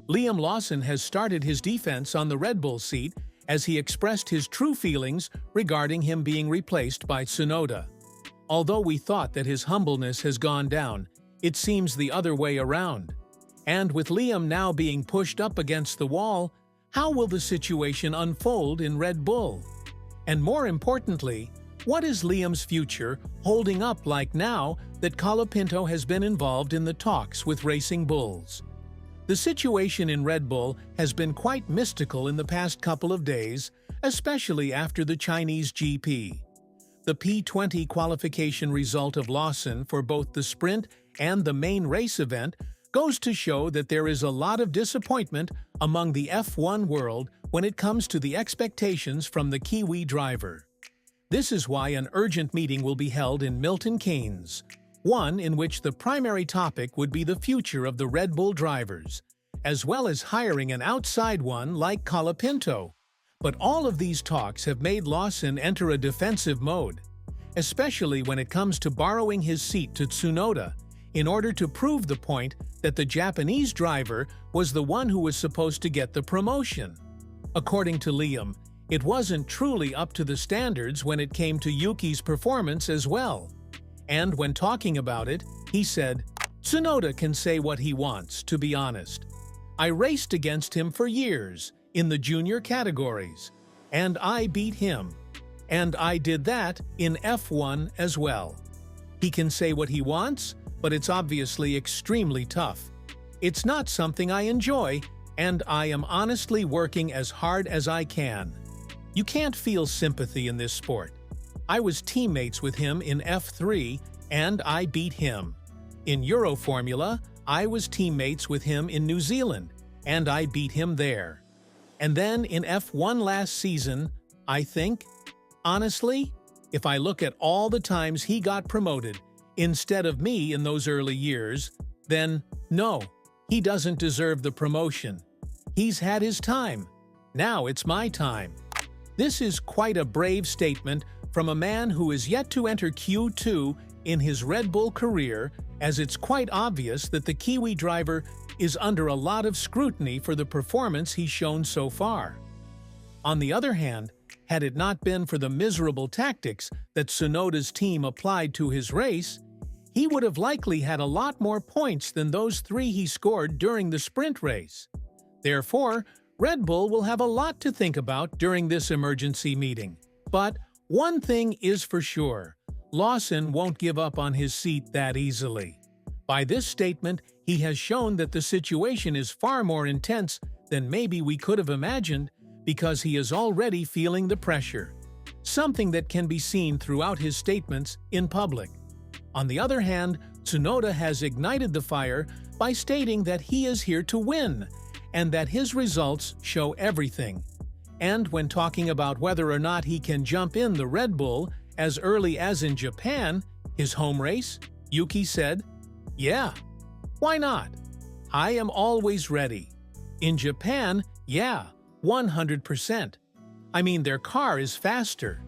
Liam Lawson has started his defense on the Red Bull seat as he expressed his true feelings regarding him being replaced by Tsunoda. Although we thought that his humbleness has gone down, it seems the other way around. And with Liam now being pushed up against the wall, how will the situation unfold in Red Bull? And more importantly, what is Liam's future holding up like now that Colapinto has been involved in the talks with Racing Bulls? The situation in Red Bull has been quite mystical in the past couple of days, especially after the Chinese GP. The P20 qualification result of Lawson for both the sprint and the main race event goes to show that there is a lot of disappointment among the F1 world when it comes to the expectations from the Kiwi driver. This is why an urgent meeting will be held in Milton Keynes, one in which the primary topic would be the future of the Red Bull drivers, as well as hiring an outside one like Colapinto. But all of these talks have made Lawson enter a defensive mode, especially when it comes to borrowing his seat to Tsunoda, in order to prove the point that the Japanese driver was the one who was supposed to get the promotion. According to Liam, it wasn't truly up to the standards when it came to Yuki's performance as well. And when talking about it, he said, "Tsunoda can say what he wants, to be honest. I raced against him for years, in the junior categories, and I beat him. And I did that in F1 as well. He can say what he wants, but it's obviously extremely tough. It's not something I enjoy, and I am honestly working as hard as I can. You can't feel sympathy in this sport. I was teammates with him in F3, and I beat him. In Euro Formula, I was teammates with him in New Zealand, and I beat him there. And then in F1 last season, I think, honestly, if I look at all the times he got promoted instead of me in those early years, then no, he doesn't deserve the promotion. He's had his time. Now it's my time." This is quite a brave statement from a man who is yet to enter Q2 in his Red Bull career, as it's quite obvious that the Kiwi driver is under a lot of scrutiny for the performance he's shown so far. On the other hand, had it not been for the miserable tactics that Tsunoda's team applied to his race, he would have likely had a lot more points than those 3 he scored during the sprint race. Therefore, Red Bull will have a lot to think about during this emergency meeting. But one thing is for sure, Lawson won't give up on his seat that easily. By this statement, he has shown that the situation is far more intense than maybe we could have imagined, because he is already feeling the pressure, something that can be seen throughout his statements in public. On the other hand, Tsunoda has ignited the fire by stating that he is here to win, and that his results show everything. And when talking about whether or not he can jump in the Red Bull as early as in Japan, his home race, Yuki said, "Yeah, why not? I am always ready. In Japan, yeah, 100%. I mean, their car is faster."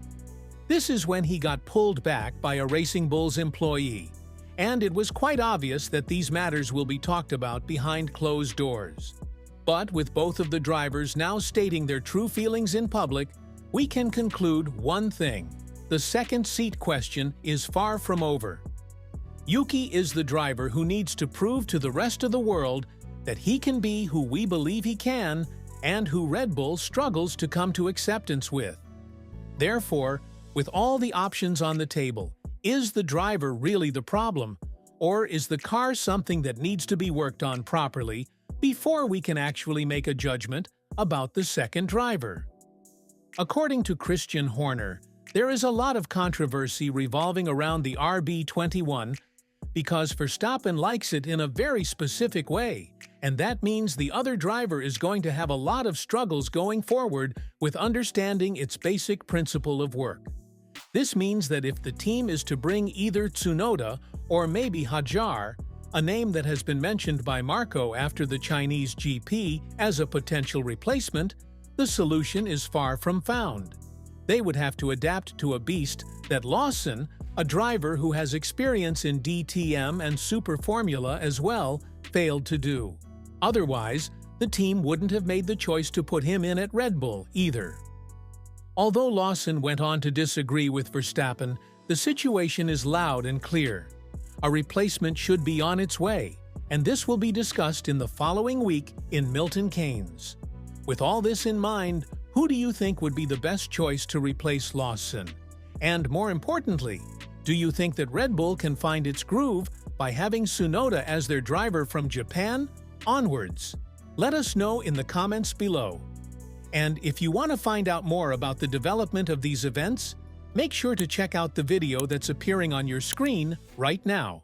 This is when he got pulled back by a Racing Bulls employee, and it was quite obvious that these matters will be talked about behind closed doors. But with both of the drivers now stating their true feelings in public, we can conclude one thing: the second seat question is far from over. Yuki is the driver who needs to prove to the rest of the world that he can be who we believe he can, and who Red Bull struggles to come to acceptance with. Therefore, with all the options on the table, is the driver really the problem, or is the car something that needs to be worked on properly before we can actually make a judgment about the second driver? According to Christian Horner, there is a lot of controversy revolving around the RB21 because Verstappen likes it in a very specific way, and that means the other driver is going to have a lot of struggles going forward with understanding its basic principle of work. This means that if the team is to bring either Tsunoda or maybe Hajar, a name that has been mentioned by Marco after the Chinese GP as a potential replacement, the solution is far from found. They would have to adapt to a beast that Lawson, a driver who has experience in DTM and Super Formula as well, failed to do. Otherwise, the team wouldn't have made the choice to put him in at Red Bull either. Although Lawson went on to disagree with Verstappen, the situation is loud and clear. A replacement should be on its way, and this will be discussed in the following week in Milton Keynes. With all this in mind, who do you think would be the best choice to replace Lawson? And more importantly, do you think that Red Bull can find its groove by having Tsunoda as their driver from Japan onwards? Let us know in the comments below. And if you want to find out more about the development of these events, make sure to check out the video that's appearing on your screen right now.